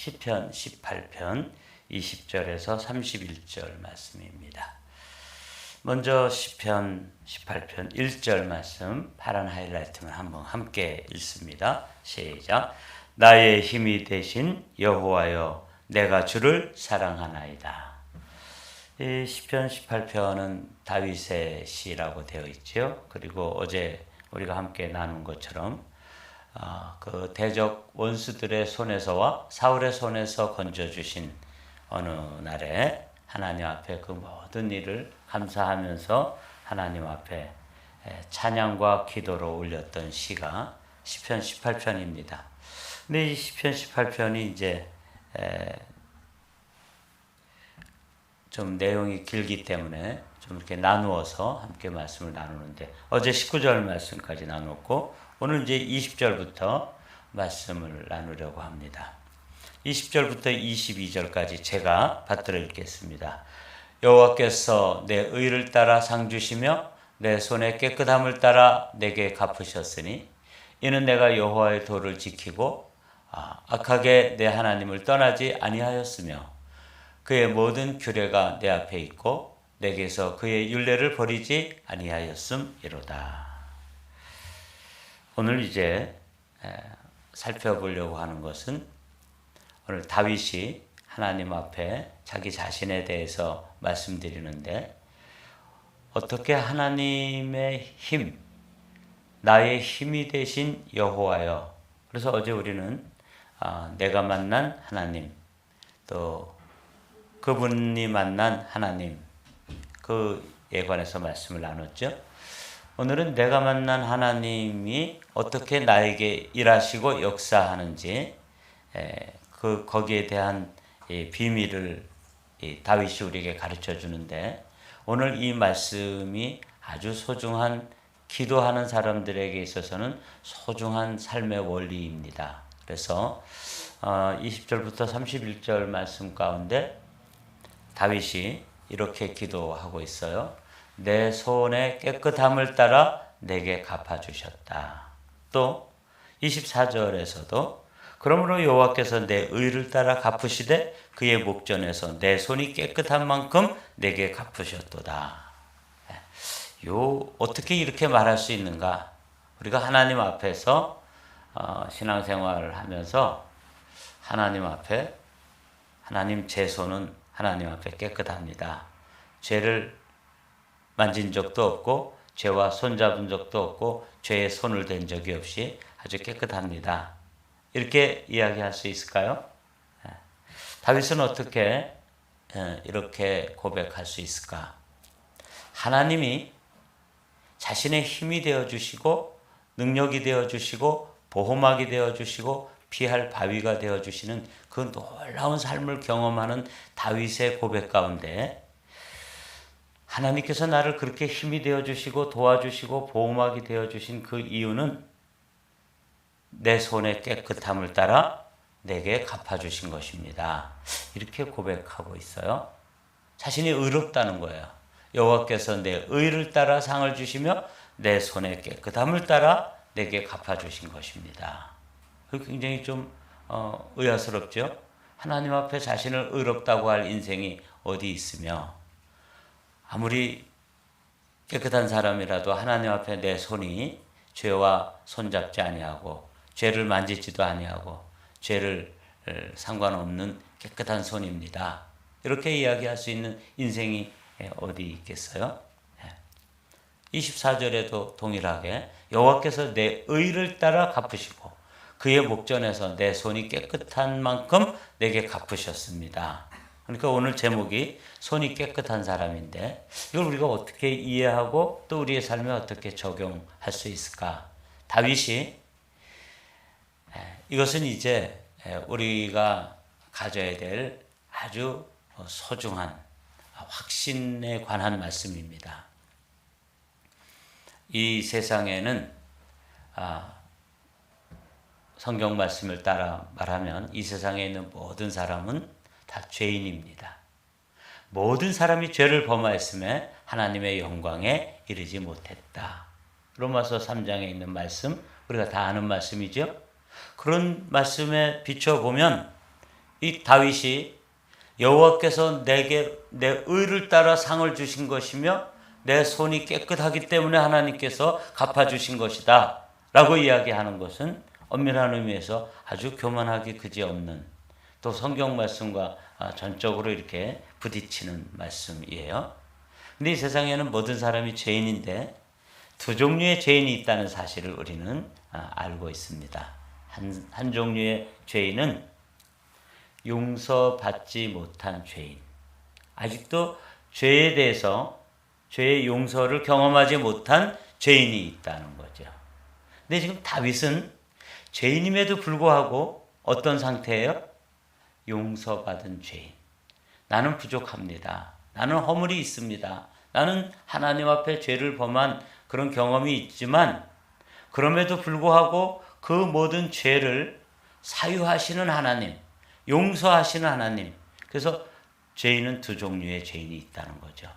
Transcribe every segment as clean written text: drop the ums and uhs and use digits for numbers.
시편 18편 20절에서 31절 말씀입니다. 먼저 시편 18편 1절 말씀 파란 하이라이트만 한번 함께 읽습니다. 시작. 나의 힘이 되신 여호와여, 내가 주를 사랑하나이다. 이 시편 18편은 다윗의 시라고 되어 있죠. 그리고 어제 우리가 함께 나눈 것처럼 그 대적 원수들의 손에서와 사울의 손에서 건져주신 어느 날에 하나님 앞에 그 모든 일을 감사하면서 하나님 앞에 찬양과 기도로 올렸던 시가 시편 18편입니다. 근데 이 시편 18편이 이제 좀 내용이 길기 때문에 좀 이렇게 나누어서 함께 말씀을 나누는데 어제 19절 말씀까지 나눴고 오늘 이제 20절부터 말씀을 나누려고 합니다. 20절부터 22절까지 제가 받들어 읽겠습니다. 여호와께서 내 의를 따라 상 주시며 내 손의 깨끗함을 따라 내게 갚으셨으니 이는 내가 여호와의 도를 지키고 악하게 내 하나님을 떠나지 아니하였으며 그의 모든 규례가 내 앞에 있고 내게서 그의 율례를 버리지 아니하였음이로다. 오늘 이제 살펴보려고 하는 것은 오늘 다윗이 하나님 앞에 자기 자신에 대해서 말씀드리는데 어떻게 하나님의 힘, 나의 힘이 되신 여호와여. 그래서 어제 우리는 내가 만난 하나님, 또 그분이 만난 하나님, 그에 관해서 말씀을 나눴죠. 오늘은 내가 만난 하나님이 어떻게 나에게 일하시고 역사하는지 거기에 대한 비밀을 다윗이 우리에게 가르쳐 주는데 오늘 이 말씀이 아주 소중한 기도하는 사람들에게 있어서는 소중한 삶의 원리입니다. 그래서 20절부터 31절 말씀 가운데 다윗이 이렇게 기도하고 있어요. 내 손의 깨끗함을 따라 내게 갚아주셨다. 또 24절에서도 그러므로 여호와께서 내 의를 따라 갚으시되 그의 목전에서 내 손이 깨끗한 만큼 내게 갚으셨도다. 어떻게 이렇게 말할 수 있는가? 우리가 하나님 앞에서 신앙생활을 하면서 하나님 앞에 하나님 제 손은 하나님 앞에 깨끗합니다. 죄를 만진 적도 없고 죄와 손잡은 적도 없고 죄에 손을 댄 적이 없이 아주 깨끗합니다. 이렇게 이야기할 수 있을까요? 다윗은 어떻게 이렇게 고백할 수 있을까? 하나님이 자신의 힘이 되어주시고 능력이 되어주시고 보호막이 되어주시고 피할 바위가 되어주시는 그 놀라운 삶을 경험하는 다윗의 고백 가운데 하나님께서 나를 그렇게 힘이 되어주시고 도와주시고 보호막이 되어주신 그 이유는 내 손의 깨끗함을 따라 내게 갚아주신 것입니다. 이렇게 고백하고 있어요. 자신이 의롭다는 거예요. 여호와께서 내 의를 따라 상을 주시며 내 손의 깨끗함을 따라 내게 갚아주신 것입니다. 굉장히 좀 의아스럽죠. 하나님 앞에 자신을 의롭다고 할 인생이 어디 있으며 아무리 깨끗한 사람이라도 하나님 앞에 내 손이 죄와 손잡지 아니하고 죄를 만지지도 아니하고 죄를 상관없는 깨끗한 손입니다. 이렇게 이야기할 수 있는 인생이 어디 있겠어요? 24절에도 동일하게 여호와께서 내 의를 따라 갚으시고 그의 목전에서 내 손이 깨끗한 만큼 내게 갚으셨습니다. 그러니까 오늘 제목이 손이 깨끗한 사람인데 이걸 우리가 어떻게 이해하고 또 우리의 삶에 어떻게 적용할 수 있을까? 다윗이 이것은 이제 우리가 가져야 될 아주 소중한 확신에 관한 말씀입니다. 이 세상에는 성경 말씀을 따라 말하면 이 세상에 있는 모든 사람은 다 죄인입니다. 모든 사람이 죄를 범하였음에 하나님의 영광에 이르지 못했다. 로마서 3장에 있는 말씀 우리가 다 아는 말씀이죠. 그런 말씀에 비춰보면 이 다윗이 여호와께서 내게 내 의를 따라 상을 주신 것이며 내 손이 깨끗하기 때문에 하나님께서 갚아주신 것이다 라고 이야기하는 것은 엄밀한 의미에서 아주 교만하기 그지없는 또 성경 말씀과 전적으로 이렇게 부딪히는 말씀이에요. 근데 이 세상에는 모든 사람이 죄인인데 두 종류의 죄인이 있다는 사실을 우리는 알고 있습니다. 한 종류의 죄인은 용서받지 못한 죄인. 아직도 죄에 대해서 죄의 용서를 경험하지 못한 죄인이 있다는 거죠. 근데 지금 다윗은 죄인임에도 불구하고 어떤 상태예요? 용서받은 죄인. 나는 부족합니다. 나는 허물이 있습니다. 나는 하나님 앞에 죄를 범한 그런 경험이 있지만 그럼에도 불구하고 그 모든 죄를 사유하시는 하나님, 용서하시는 하나님. 그래서 죄인은 두 종류의 죄인이 있다는 거죠.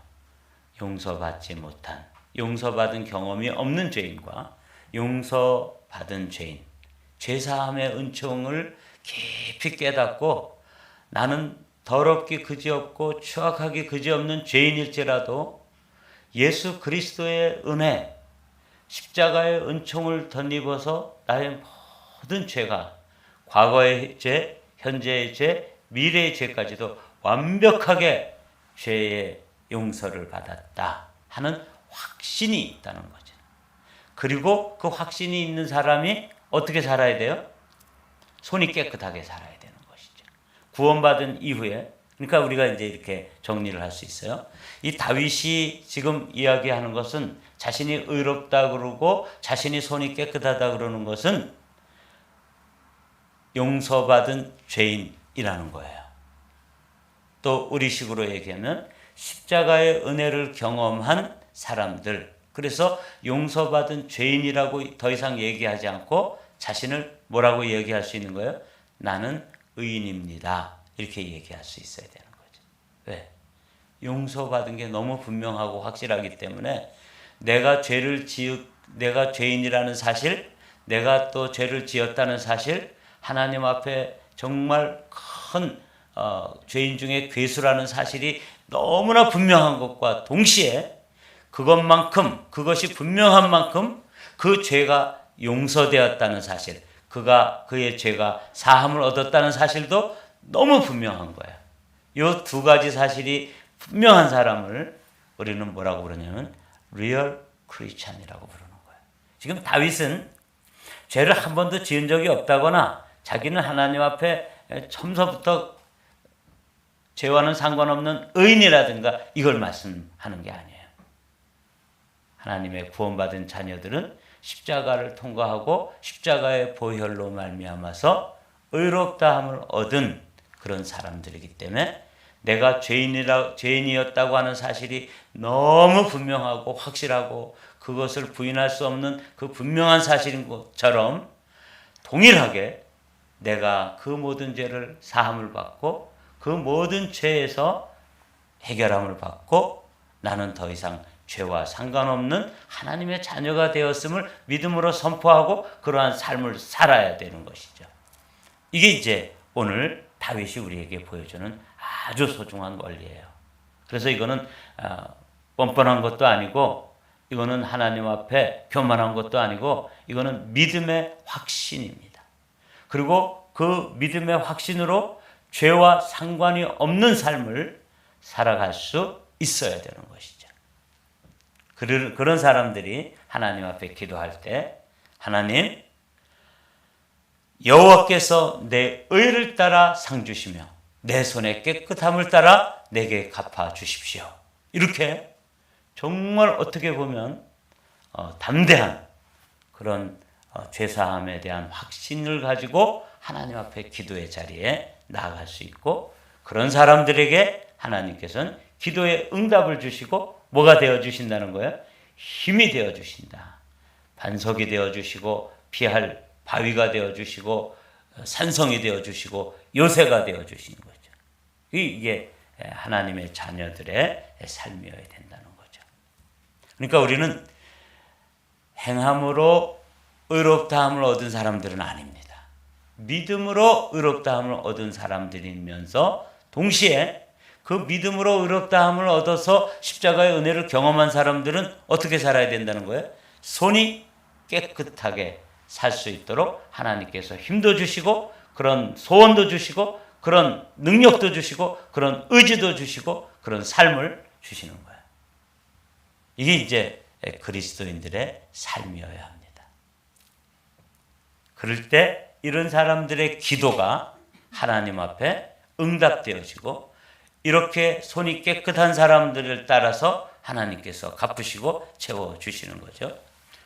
용서받지 못한, 용서받은 경험이 없는 죄인과 용서받은 죄인. 죄사함의 은총을 깊이 깨닫고 나는 더럽기 그지없고 추악하기 그지없는 죄인일지라도 예수 그리스도의 은혜, 십자가의 은총을 덧입어서 나의 모든 죄가 과거의 죄, 현재의 죄, 미래의 죄까지도 완벽하게 죄의 용서를 받았다 하는 확신이 있다는 거죠. 그리고 그 확신이 있는 사람이 어떻게 살아야 돼요? 손이 깨끗하게 살아야 되는 것이죠. 구원받은 이후에, 그러니까 우리가 이제 이렇게 정리를 할 수 있어요. 이 다윗이 지금 이야기하는 것은 자신이 의롭다 그러고 자신이 손이 깨끗하다 그러는 것은 용서받은 죄인이라는 거예요. 또 우리식으로 얘기하면 십자가의 은혜를 경험한 사람들. 그래서 용서받은 죄인이라고 더 이상 얘기하지 않고 자신을 뭐라고 얘기할 수 있는 거예요? 나는 의인입니다. 이렇게 얘기할 수 있어야 되는 거죠. 왜? 용서받은 게 너무 분명하고 확실하기 때문에 내가 죄인이라는 사실, 내가 또 죄를 지었다는 사실, 하나님 앞에 정말 큰 죄인 중에 괴수라는 사실이 너무나 분명한 것과 동시에 그것이 분명한 만큼 그 죄가 용서되었다는 사실, 그의 죄가 사함을 얻었다는 사실도 너무 분명한 거예요. 이 두 가지 사실이 분명한 사람을 우리는 뭐라고 부르냐면 리얼 크리스찬이라고 부르는 거예요. 지금 다윗은 죄를 한 번도 지은 적이 없다거나 자기는 하나님 앞에 처음서부터 죄와는 상관없는 의인이라든가 이걸 말씀하는 게 아니에요. 하나님의 구원받은 자녀들은 십자가를 통과하고 십자가의 보혈로 말미암아서 의롭다함을 얻은 그런 사람들이기 때문에 내가 죄인이었다고 하는 사실이 너무 분명하고 확실하고 그것을 부인할 수 없는 그 분명한 사실인 것처럼 동일하게 내가 그 모든 죄를 사함을 받고 그 모든 죄에서 해결함을 받고 나는 더 이상 죄와 상관없는 하나님의 자녀가 되었음을 믿음으로 선포하고 그러한 삶을 살아야 되는 것이죠. 이게 이제 오늘 다윗이 우리에게 보여주는 아주 소중한 원리예요. 그래서 이거는 뻔뻔한 것도 아니고 이거는 하나님 앞에 교만한 것도 아니고 이거는 믿음의 확신입니다. 그리고 그 믿음의 확신으로 죄와 상관이 없는 삶을 살아갈 수 있어야 되는 것이죠. 그런 사람들이 하나님 앞에 기도할 때 하나님 여호와께서 내 의를 따라 상 주시며 내 손의 깨끗함을 따라 내게 갚아 주십시오. 이렇게 정말 어떻게 보면 담대한 그런 죄사함에 대한 확신을 가지고 하나님 앞에 기도의 자리에 나아갈 수 있고 그런 사람들에게 하나님께서는 기도의 응답을 주시고 뭐가 되어주신다는 거예요? 힘이 되어주신다. 반석이 되어주시고 피할 바위가 되어주시고 산성이 되어주시고 요새가 되어주시는 거죠. 이게 하나님의 자녀들의 삶이어야 된다는 거죠. 그러니까 우리는 행함으로 의롭다함을 얻은 사람들은 아닙니다. 믿음으로 의롭다함을 얻은 사람들이면서 동시에 그 믿음으로 의롭다함을 얻어서 십자가의 은혜를 경험한 사람들은 어떻게 살아야 된다는 거예요? 손이 깨끗하게 살 수 있도록 하나님께서 힘도 주시고 그런 소원도 주시고 그런 능력도 주시고 그런 의지도 주시고 그런 삶을 주시는 거예요. 이게 이제 그리스도인들의 삶이어야 합니다. 그럴 때 이런 사람들의 기도가 하나님 앞에 응답되어지고 이렇게 손이 깨끗한 사람들을 따라서 하나님께서 갚으시고 채워주시는 거죠.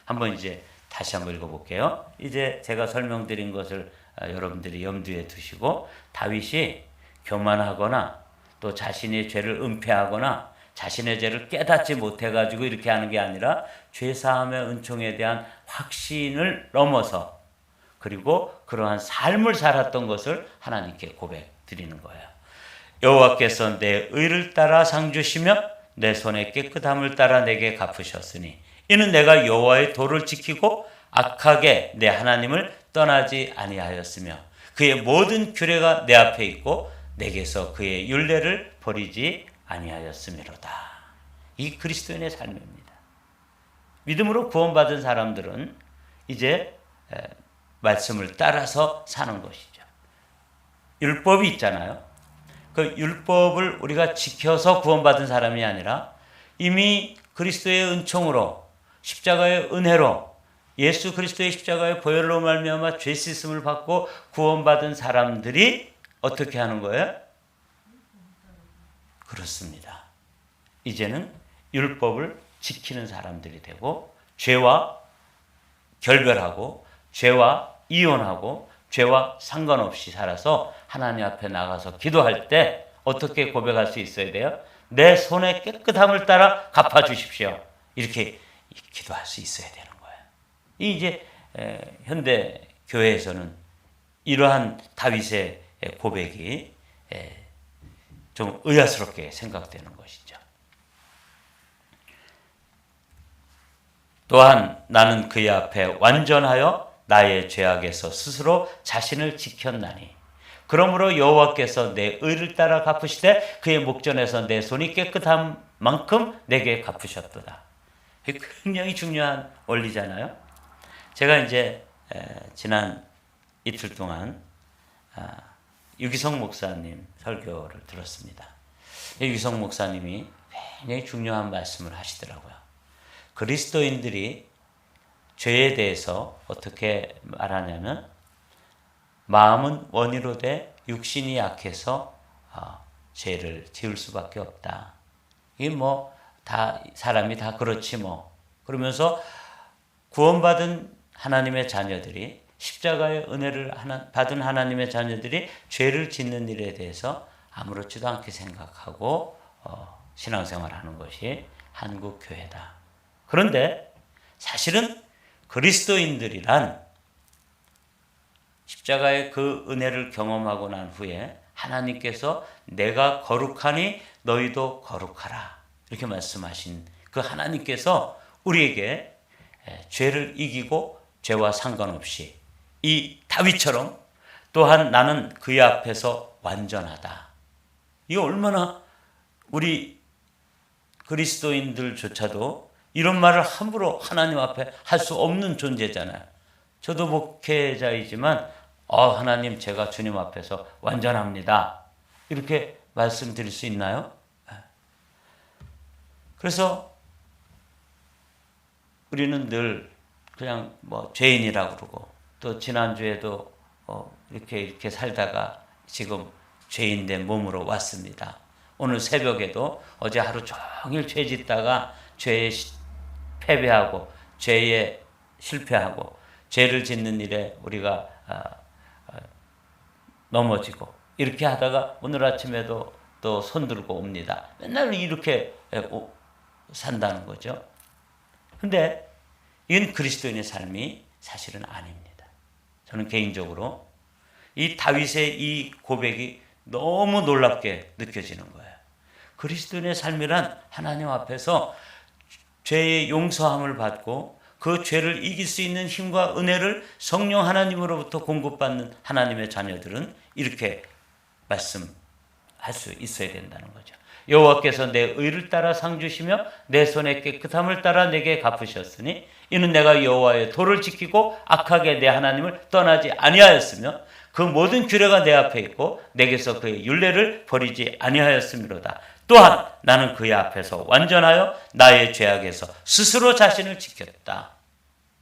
한번 이제 다시 한번 읽어볼게요. 이제 제가 설명드린 것을 여러분들이 염두에 두시고 다윗이 교만하거나 또 자신의 죄를 은폐하거나 자신의 죄를 깨닫지 못해가지고 이렇게 하는 게 아니라 죄사함의 은총에 대한 확신을 넘어서 그리고 그러한 삶을 살았던 것을 하나님께 고백 드리는 거예요. 여호와께서 내 의를 따라 상 주시며 내 손의 깨끗함을 따라 내게 갚으셨으니 이는 내가 여호와의 도를 지키고 악하게 내 하나님을 떠나지 아니하였으며 그의 모든 규례가 내 앞에 있고 내게서 그의 율례를 버리지 아니하였음이로다. 이 그리스도인의 삶입니다. 믿음으로 구원받은 사람들은 이제 말씀을 따라서 사는 것이죠. 율법이 있잖아요. 그 율법을 우리가 지켜서 구원받은 사람이 아니라 이미 그리스도의 은총으로 십자가의 은혜로 예수 그리스도의 십자가의 보혈로 말미암아 죄 씻음을 받고 구원받은 사람들이 어떻게 하는 거예요? 그렇습니다. 이제는 율법을 지키는 사람들이 되고 죄와 결별하고 죄와 이혼하고 죄와 상관없이 살아서 하나님 앞에 나가서 기도할 때 어떻게 고백할 수 있어야 돼요? 내 손의 깨끗함을 따라 갚아주십시오. 이렇게 기도할 수 있어야 되는 거예요. 이 이제 현대 교회에서는 이러한 다윗의 고백이 좀 의아스럽게 생각되는 것이죠. 또한 나는 그의 앞에 완전하여 나의 죄악에서 스스로 자신을 지켰나니 그러므로 여호와께서 내 의를 따라 갚으시되 그의 목전에서 내 손이 깨끗한 만큼 내게 갚으셨도다. 굉장히 중요한 원리잖아요. 제가 이제 지난 이틀 동안 유기성 목사님 설교를 들었습니다. 유기성 목사님이 굉장히 중요한 말씀을 하시더라고요. 그리스도인들이 죄에 대해서 어떻게 말하냐면 마음은 원이로 돼 육신이 약해서 죄를 지을 수밖에 없다. 이게 다 사람이 다 그렇지 뭐. 그러면서 구원받은 하나님의 자녀들이 십자가의 은혜를 받은 하나님의 자녀들이 죄를 짓는 일에 대해서 아무렇지도 않게 생각하고 신앙생활하는 것이 한국 교회다. 그런데 사실은 그리스도인들이란 십자가의 그 은혜를 경험하고 난 후에 하나님께서 내가 거룩하니 너희도 거룩하라 이렇게 말씀하신 그 하나님께서 우리에게 죄를 이기고 죄와 상관없이 이 다윗처럼 또한 나는 그의 앞에서 완전하다. 이게 얼마나 우리 그리스도인들조차도 이런 말을 함부로 하나님 앞에 할 수 없는 존재잖아요. 저도 목회자이지만 하나님 제가 주님 앞에서 완전합니다. 이렇게 말씀드릴 수 있나요? 그래서 우리는 늘 그냥 죄인이라고 그러고 또 지난주에도 이렇게 살다가 지금 죄인된 몸으로 왔습니다. 오늘 새벽에도 어제 하루 종일 죄 짓다가 죄에 패배하고 죄에 실패하고 죄를 짓는 일에 우리가 넘어지고 이렇게 하다가 오늘 아침에도 또 손들고 옵니다. 맨날 이렇게 산다는 거죠. 근데 이건 그리스도인의 삶이 사실은 아닙니다. 저는 개인적으로 이 다윗의 이 고백이 너무 놀랍게 느껴지는 거예요. 그리스도인의 삶이란 하나님 앞에서 죄의 용서함을 받고 그 죄를 이길 수 있는 힘과 은혜를 성령 하나님으로부터 공급받는 하나님의 자녀들은 이렇게 말씀할 수 있어야 된다는 거죠. 여호와께서 내 의를 따라 상 주시며 내 손의 깨끗함을 따라 내게 갚으셨으니 이는 내가 여호와의 도를 지키고 악하게 내 하나님을 떠나지 아니하였으며 그 모든 규례가 내 앞에 있고 내게서 그의 율례를 버리지 아니하였음이로다. 또한 나는 그의 앞에서 완전하여 나의 죄악에서 스스로 자신을 지켰다.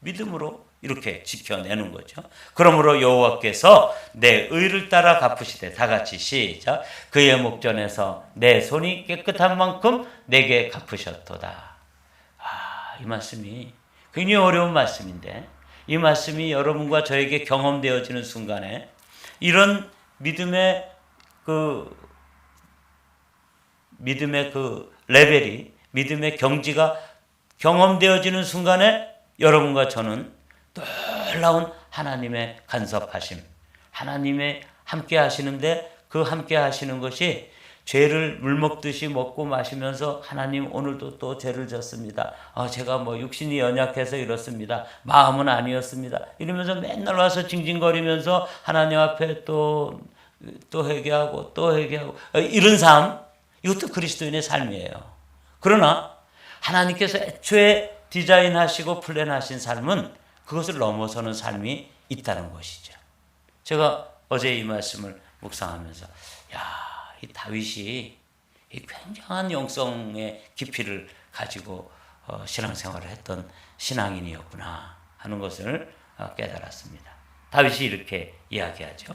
믿음으로 이렇게 지켜내는 거죠. 그러므로 여호와께서 내 의를 따라 갚으시되, 다 같이 시작. 그의 목전에서 내 손이 깨끗한 만큼 내게 갚으셨도다. 이 말씀이 굉장히 어려운 말씀인데, 이 말씀이 여러분과 저에게 경험되어지는 순간에 이런 믿음의 그 레벨이, 믿음의 경지가 경험되어지는 순간에 여러분과 저는 놀라운 하나님의 간섭하심, 하나님의 함께 하시는데, 그 함께 하시는 것이 죄를 물 먹듯이 먹고 마시면서 하나님 오늘도 또 죄를 졌습니다. 제가 육신이 연약해서 이렇습니다. 마음은 아니었습니다. 이러면서 맨날 와서 징징거리면서 하나님 앞에 또 회개하고 또 회개하고, 이런 삶, 이것도 그리스도인의 삶이에요. 그러나 하나님께서 애초에 디자인하시고 플랜하신 삶은 그것을 넘어서는 삶이 있다는 것이죠. 제가 어제 이 말씀을 묵상하면서 이 다윗이 이 굉장한 영성의 깊이를 가지고 신앙생활을 했던 신앙인이었구나 하는 것을 깨달았습니다. 다윗이 이렇게 이야기하죠.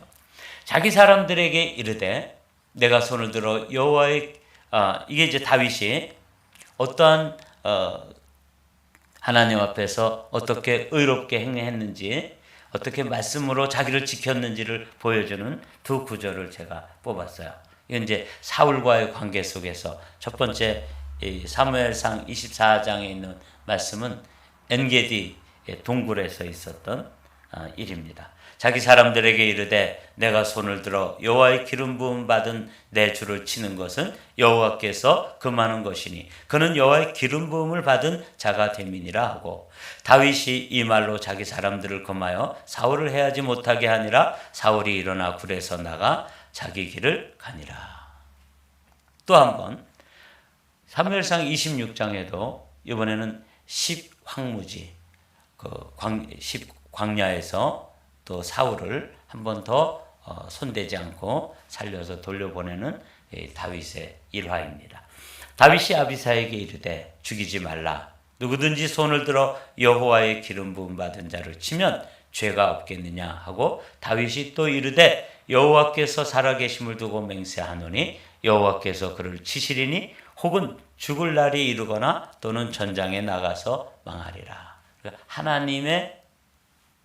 자기 사람들에게 이르되 내가 손을 들어 여호와의, 이게 이제 다윗이 어떠한 하나님 앞에서 어떻게 의롭게 행했는지, 어떻게 말씀으로 자기를 지켰는지를 보여주는 두 구절을 제가 뽑았어요. 이건 이제 사울과의 관계 속에서 첫 번째 사무엘상 24장에 있는 말씀은 엔게디 동굴에서 있었던 일입니다. 자기 사람들에게 이르되 내가 손을 들어 여호와의 기름 부음 받은 내 주를 치는 것은 여호와께서 금하는 것이니 그는 여호와의 기름 부음을 받은 자가 됨이니라 하고, 다윗이 이 말로 자기 사람들을 금하여 사울을 해하지 못하게 하니라. 사울이 일어나 굴에서 나가 자기 길을 가니라. 또 한 번 사무엘상 26장에도 이번에는 10황무지, 광야에서 또 사울을 한 번 더 손대지 않고 살려서 돌려보내는 다윗의 일화입니다. 다윗이 아비사에게 이르되 죽이지 말라. 누구든지 손을 들어 여호와의 기름 부음 받은 자를 치면 죄가 없겠느냐 하고, 다윗이 또 이르되 여호와께서 살아계심을 두고 맹세하노니 여호와께서 그를 치시리니 혹은 죽을 날이 이르거나 또는 전장에 나가서 망하리라. 하나님의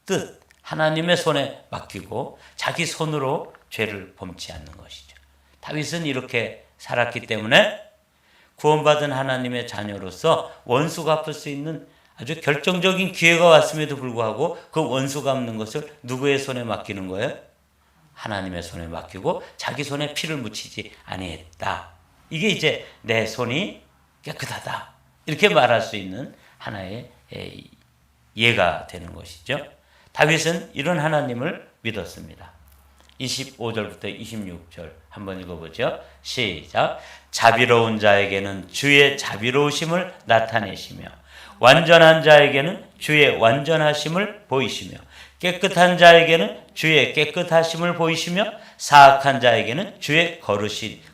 뜻, 하나님의 손에 맡기고 자기 손으로 죄를 범치 않는 것이죠. 다윗은 이렇게 살았기 때문에 구원받은 하나님의 자녀로서 원수 갚을 수 있는 아주 결정적인 기회가 왔음에도 불구하고 그 원수 갚는 것을 누구의 손에 맡기는 거예요? 하나님의 손에 맡기고 자기 손에 피를 묻히지 아니했다. 이게 이제 내 손이 깨끗하다, 이렇게 말할 수 있는 하나의 예가 되는 것이죠. 다윗은 이런 하나님을 믿었습니다. 25절부터 26절 한번 읽어보죠. 시작. 자비로운 자에게는 주의 자비로우심을 나타내시며 완전한 자에게는 주의 완전하심을 보이시며 깨끗한 자에게는 주의 깨끗하심을 보이시며 사악한 자에게는 주의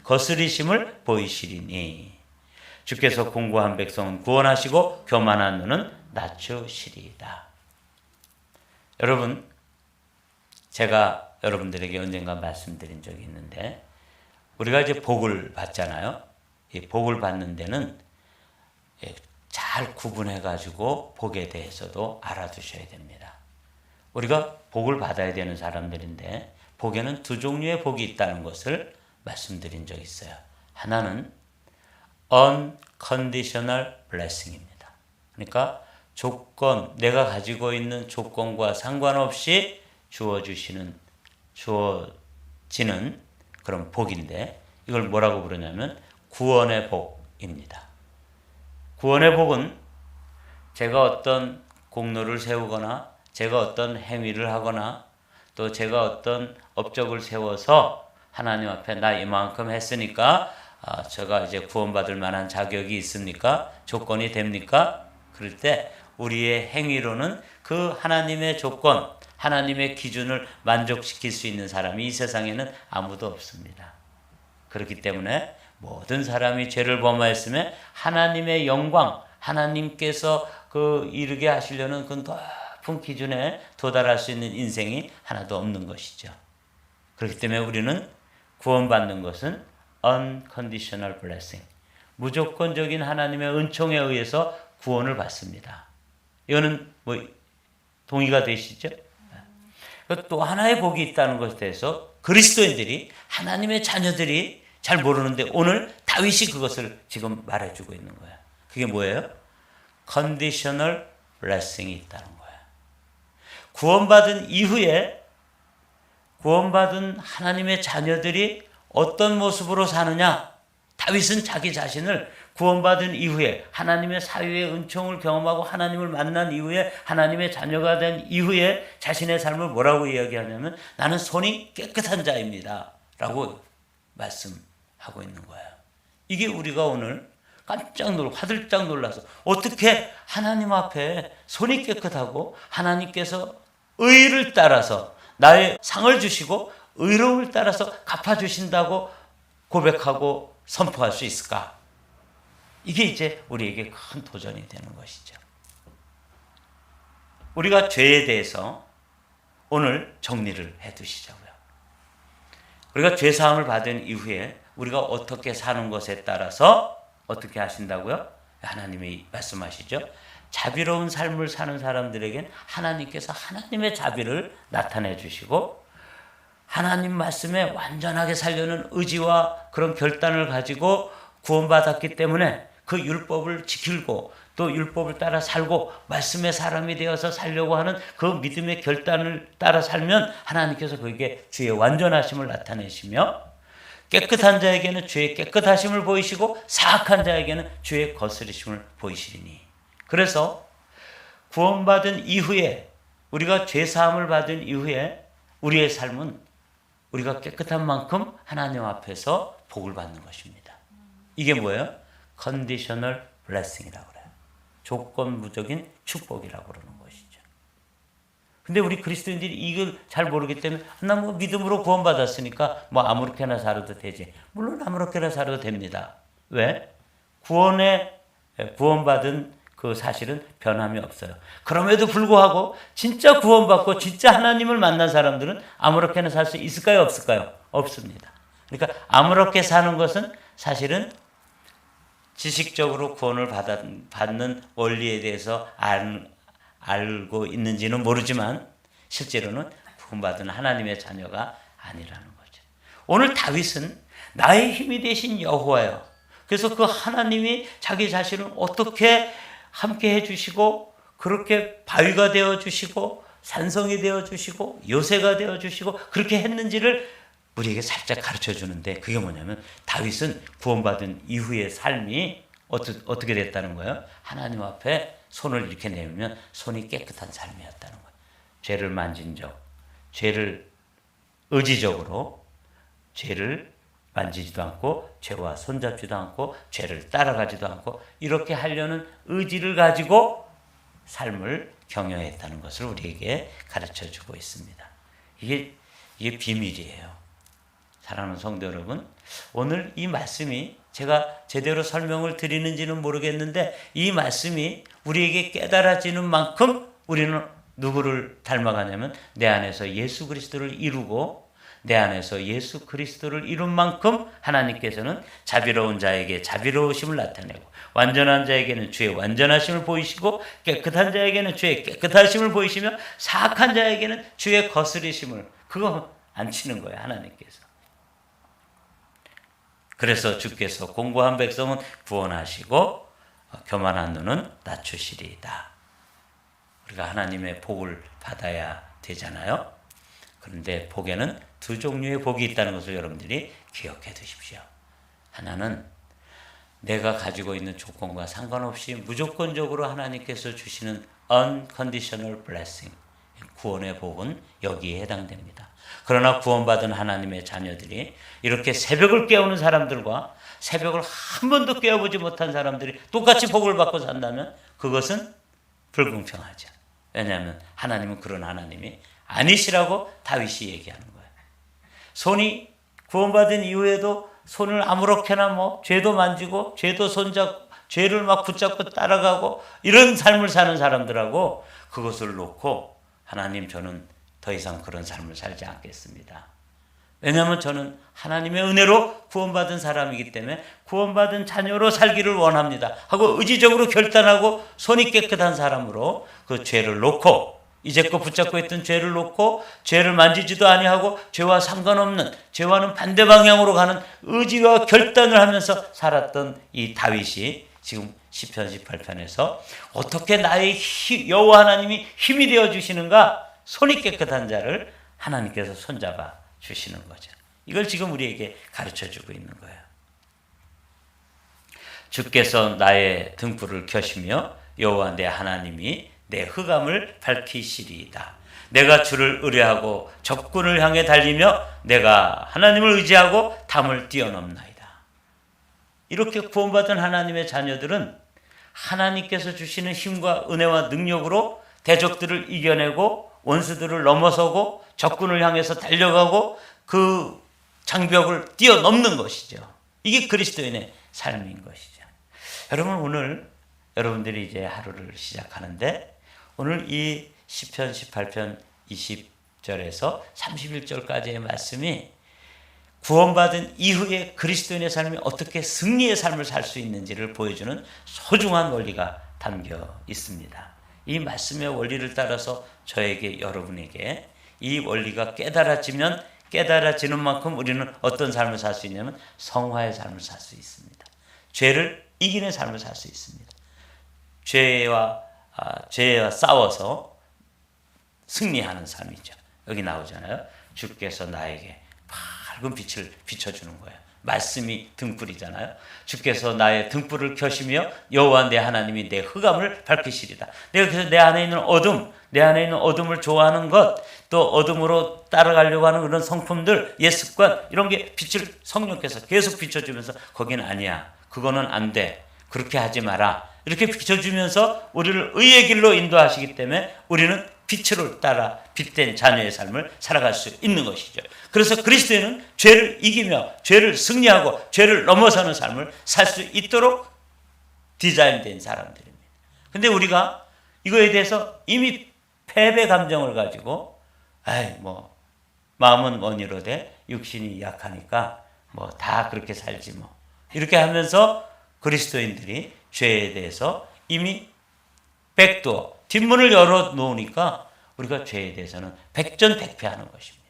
거스리심을 보이시리니 주께서 공고한 백성은 구원하시고 교만한 눈은 낮추시리이다. 여러분, 제가 여러분들에게 언젠가 말씀드린 적이 있는데, 우리가 이제 복을 받잖아요. 이 복을 받는 데는 잘 구분해 가지고 복에 대해서도 알아두셔야 됩니다. 우리가 복을 받아야 되는 사람들인데 복에는 두 종류의 복이 있다는 것을 말씀드린 적이 있어요. 하나는 unconditional blessing입니다. 그러니까 내가 가지고 있는 조건과 상관없이 주어지는 그런 복인데, 이걸 뭐라고 부르냐면 구원의 복입니다. 구원의 복은 제가 어떤 공로를 세우거나 제가 어떤 행위를 하거나 또 제가 어떤 업적을 세워서 하나님 앞에 나 이만큼 했으니까 제가 이제 구원받을 만한 자격이 있습니까? 조건이 됩니까? 그럴 때 우리의 행위로는 그 하나님의 조건, 하나님의 기준을 만족시킬 수 있는 사람이 이 세상에는 아무도 없습니다. 그렇기 때문에 모든 사람이 죄를 범하였으면 하나님의 영광, 하나님께서 그 이르게 하시려는 그 높은 기준에 도달할 수 있는 인생이 하나도 없는 것이죠. 그렇기 때문에 우리는 구원받는 것은 unconditional blessing, 무조건적인 하나님의 은총에 의해서 구원을 받습니다. 이거는 동의가 되시죠? 또 하나의 복이 있다는 것에 대해서 그리스도인들이, 하나님의 자녀들이 잘 모르는데 오늘 다윗이 그것을 지금 말해주고 있는 거예요. 그게 뭐예요? conditional blessing이 있다는 거예요. 구원받은 이후에 구원받은 하나님의 자녀들이 어떤 모습으로 사느냐? 다윗은 자기 자신을 구원받은 이후에 하나님의 사유의 은총을 경험하고 하나님을 만난 이후에 하나님의 자녀가 된 이후에 자신의 삶을 뭐라고 이야기하냐면 나는 손이 깨끗한 자입니다 라고 말씀하고 있는 거예요. 이게 우리가 오늘 깜짝 놀라 화들짝 놀라서 어떻게 하나님 앞에 손이 깨끗하고 하나님께서 의를 따라서 나의 상을 주시고 의로움을 따라서 갚아주신다고 고백하고 선포할 수 있을까? 이게 이제 우리에게 큰 도전이 되는 것이죠. 우리가 죄에 대해서 오늘 정리를 해 두시자고요. 우리가 죄사함을 받은 이후에 우리가 어떻게 사는 것에 따라서 어떻게 하신다고요? 하나님이 말씀하시죠. 자비로운 삶을 사는 사람들에겐 하나님께서 하나님의 자비를 나타내 주시고 하나님 말씀에 완전하게 살려는 의지와 그런 결단을 가지고 구원받았기 때문에 그 율법을 지키고 또 율법을 따라 살고 말씀의 사람이 되어서 살려고 하는 그 믿음의 결단을 따라 살면 하나님께서 그에게 주의 완전하심을 나타내시며 깨끗한 자에게는 주의 깨끗하심을 보이시고 사악한 자에게는 주의 거스리심을 보이시리니. 그래서 구원받은 이후에 우리가 죄사함을 받은 이후에 우리의 삶은 우리가 깨끗한 만큼 하나님 앞에서 복을 받는 것입니다. 이게 뭐예요? conditional blessing이라고 그래요. 조건부적인 축복이라고 그러는 것이죠. 근데 우리 그리스도인들이 이걸 잘 모르기 때문에 나 믿음으로 구원받았으니까 아무렇게나 살아도 되지. 물론 아무렇게나 살아도 됩니다. 왜? 구원받은 그 사실은 변함이 없어요. 그럼에도 불구하고 진짜 구원받고 진짜 하나님을 만난 사람들은 아무렇게나 살 수 있을까요? 없을까요? 없습니다. 그러니까 아무렇게 사는 것은 사실은 지식적으로 구원을 받는 원리에 대해서 알고 있는지는 모르지만 실제로는 구원받은 하나님의 자녀가 아니라는 거죠. 오늘 다윗은 나의 힘이 되신 여호와여. 그래서 그 하나님이 자기 자신을 어떻게 함께 해주시고 그렇게 바위가 되어주시고 산성이 되어주시고 요새가 되어주시고 그렇게 했는지를 우리에게 살짝 가르쳐 주는데 그게 뭐냐면 다윗은 구원받은 이후의 삶이 어떻게 됐다는 거예요? 하나님 앞에 손을 이렇게 내밀면 손이 깨끗한 삶이었다는 거예요. 죄를 만진 적, 죄를 의지적으로 죄를 만지지도 않고 죄와 손잡지도 않고 죄를 따라가지도 않고 이렇게 하려는 의지를 가지고 삶을 경영했다는 것을 우리에게 가르쳐주고 있습니다. 이게 비밀이에요. 사랑하는 성도 여러분, 오늘 이 말씀이 제가 제대로 설명을 드리는지는 모르겠는데 이 말씀이 우리에게 깨달아지는 만큼 우리는 누구를 닮아가냐면 내 안에서 예수 그리스도를 이루고 내 안에서 예수 그리스도를 이룬 만큼 하나님께서는 자비로운 자에게 자비로우심을 나타내고 완전한 자에게는 주의 완전하심을 보이시고 깨끗한 자에게는 주의 깨끗하심을 보이시며 사악한 자에게는 주의 거스리심을 그거 안 치는 거예요. 하나님께서. 그래서 주께서 공고한 백성은 구원하시고 교만한 눈은 낮추시리이다. 우리가 하나님의 복을 받아야 되잖아요. 그런데 복에는 두 종류의 복이 있다는 것을 여러분들이 기억해 두십시오. 하나는 내가 가지고 있는 조건과 상관없이 무조건적으로 하나님께서 주시는 unconditional blessing. 구원의 복은 여기에 해당됩니다. 그러나 구원받은 하나님의 자녀들이 이렇게 새벽을 깨우는 사람들과 새벽을 한 번도 깨워보지 못한 사람들이 똑같이 복을 받고 산다면 그것은 불공평하죠. 왜냐하면 하나님은 그런 하나님이 아니시라고 다윗이 얘기하는 거예요. 손이 구원받은 이후에도 손을 아무렇게나 죄도 만지고 죄도 손잡고 죄를 막 붙잡고 따라가고 이런 삶을 사는 사람들하고 그것을 놓고 하나님, 저는 더 이상 그런 삶을 살지 않겠습니다. 왜냐하면 저는 하나님의 은혜로 구원받은 사람이기 때문에 구원받은 자녀로 살기를 원합니다 하고 의지적으로 결단하고 손이 깨끗한 사람으로 그 죄를 놓고, 이제껏 붙잡고 있던 죄를 놓고 죄를 만지지도 아니하고 죄와 상관없는, 죄와는 반대 방향으로 가는 의지와 결단을 하면서 살았던 이 다윗이 지금 시편 18편에서 어떻게 나의 여호와 하나님이 힘이 되어 주시는가? 손이 깨끗한 자를 하나님께서 손잡아 주시는 거죠. 이걸 지금 우리에게 가르쳐주고 있는 거예요. 주께서 나의 등불을 켜시며 여호와 내 하나님이 내 흑암을 밝히시리이다. 내가 주를 의뢰하고 적군을 향해 달리며 내가 하나님을 의지하고 담을 뛰어넘나이다. 이렇게 구원받은 하나님의 자녀들은 하나님께서 주시는 힘과 은혜와 능력으로 대적들을 이겨내고 원수들을 넘어서고 적군을 향해서 달려가고 그 장벽을 뛰어넘는 것이죠. 이게 그리스도인의 삶인 것이죠. 여러분, 오늘 여러분들이 이제 하루를 시작하는데 오늘 이 시편 18편 20절에서 31절까지의 말씀이 구원받은 이후에 그리스도인의 삶이 어떻게 승리의 삶을 살 수 있는지를 보여주는 소중한 원리가 담겨 있습니다. 이 말씀의 원리를 따라서 저에게, 여러분에게 이 원리가 깨달아지면 깨달아지는 만큼 우리는 어떤 삶을 살 수 있냐면 성화의 삶을 살 수 있습니다. 죄를 이기는 삶을 살 수 있습니다. 죄와 싸워서 승리하는 삶이죠. 여기 나오잖아요. 주께서 나에게 밝은 빛을 비춰주는 거예요. 말씀이 등불이잖아요. 주께서 나의 등불을 켜시며 여호와 내 하나님이 내 흑암을 밝히시리다. 내가 그래서 내 안에 있는 어둠을 좋아하는 것, 또 어둠으로 따라가려고 하는 그런 성품들, 옛 습관, 이런 게 빛을 성령께서 계속 비춰주면서 거기는 아니야, 그거는 안 돼, 그렇게 하지 마라, 이렇게 비춰주면서 우리를 의의 길로 인도하시기 때문에 우리는 빛을 따라 빛된 자녀의 삶을 살아갈 수 있는 것이죠. 그래서 그리스도인은 죄를 이기며 죄를 승리하고 죄를 넘어서는 삶을 살 수 있도록 디자인된 사람들입니다. 근데 우리가 이거에 대해서 이미 패배 감정을 가지고 마음은 원이로되 육신이 약하니까 다 그렇게 살지 이렇게 하면서 그리스도인들이 죄에 대해서 이미 백도어, 뒷문을 열어 놓으니까 우리가 죄에 대해서는 백전백패하는 것입니다.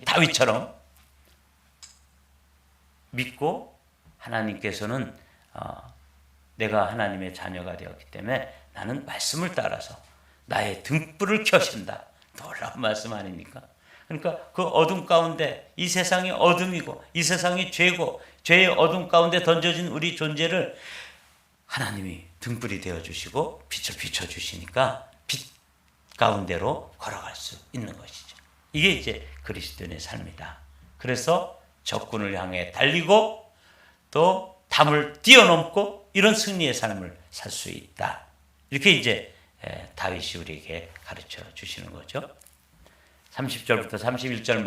다윗처럼 믿고 하나님께서는 내가 하나님의 자녀가 되었기 때문에 나는 말씀을 따라서 나의 등불을 켜신다. 놀라운 말씀 아닙니까? 그러니까 그 어둠 가운데, 이 세상이 어둠이고 이 세상이 죄고 죄의 어둠 가운데 던져진 우리 존재를 하나님이 등불이 되어주시고 빛을 비춰주시니까 빛 가운데로 걸어갈 수 있는 것이죠. 이게 이제 그리스도인의 삶이다. 그래서 적군을 향해 달리고 또 담을 뛰어넘고 이런 승리의 삶을 살 수 있다. 이렇게 이제 다윗이 우리에게 가르쳐 주시는 거죠. 30절부터 31절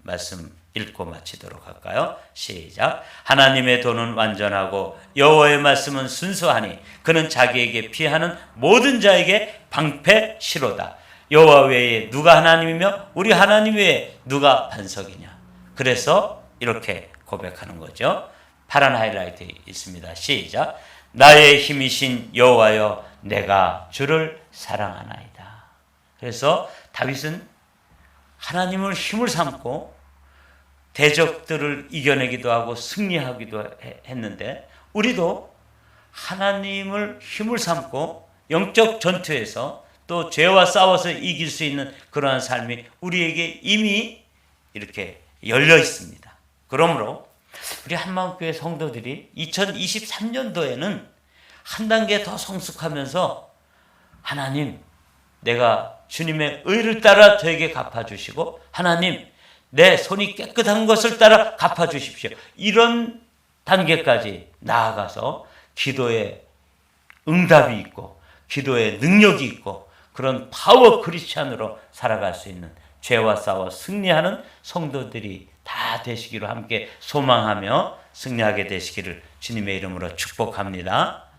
말씀 읽고 마치도록 할까요? 시작. 하나님의 도는 완전하고 여호와의 말씀은 순수하니 그는 자기에게 피하는 모든 자에게 방패시로다. 여호와 외에 누가 하나님이며 우리 하나님 외에 누가 반석이냐. 그래서 이렇게 고백하는 거죠. 파란 하이라이트 있습니다. 시작. 나의 힘이신 여호와여 내가 주를 사랑하나이다. 그래서 다윗은 하나님을 힘을 삼고 대적들을 이겨내기도 하고 승리하기도 했는데 우리도 하나님을 힘을 삼고 영적 전투에서 또 죄와 싸워서 이길 수 있는 그러한 삶이 우리에게 이미 이렇게 열려 있습니다. 그러므로 우리 한마음교회 성도들이 2023년도에는 한 단계 더 성숙하면서 하나님, 내가 주님의 의를 따라 저에게 갚아주시고, 하나님, 내 손이 깨끗한 것을 따라 갚아주십시오. 이런 단계까지 나아가서 기도에 응답이 있고 기도에 능력이 있고 그런 파워 크리스찬으로 살아갈 수 있는, 죄와 싸워 승리하는 성도들이 다 되시기로 함께 소망하며 승리하게 되시기를 주님의 이름으로 축복합니다.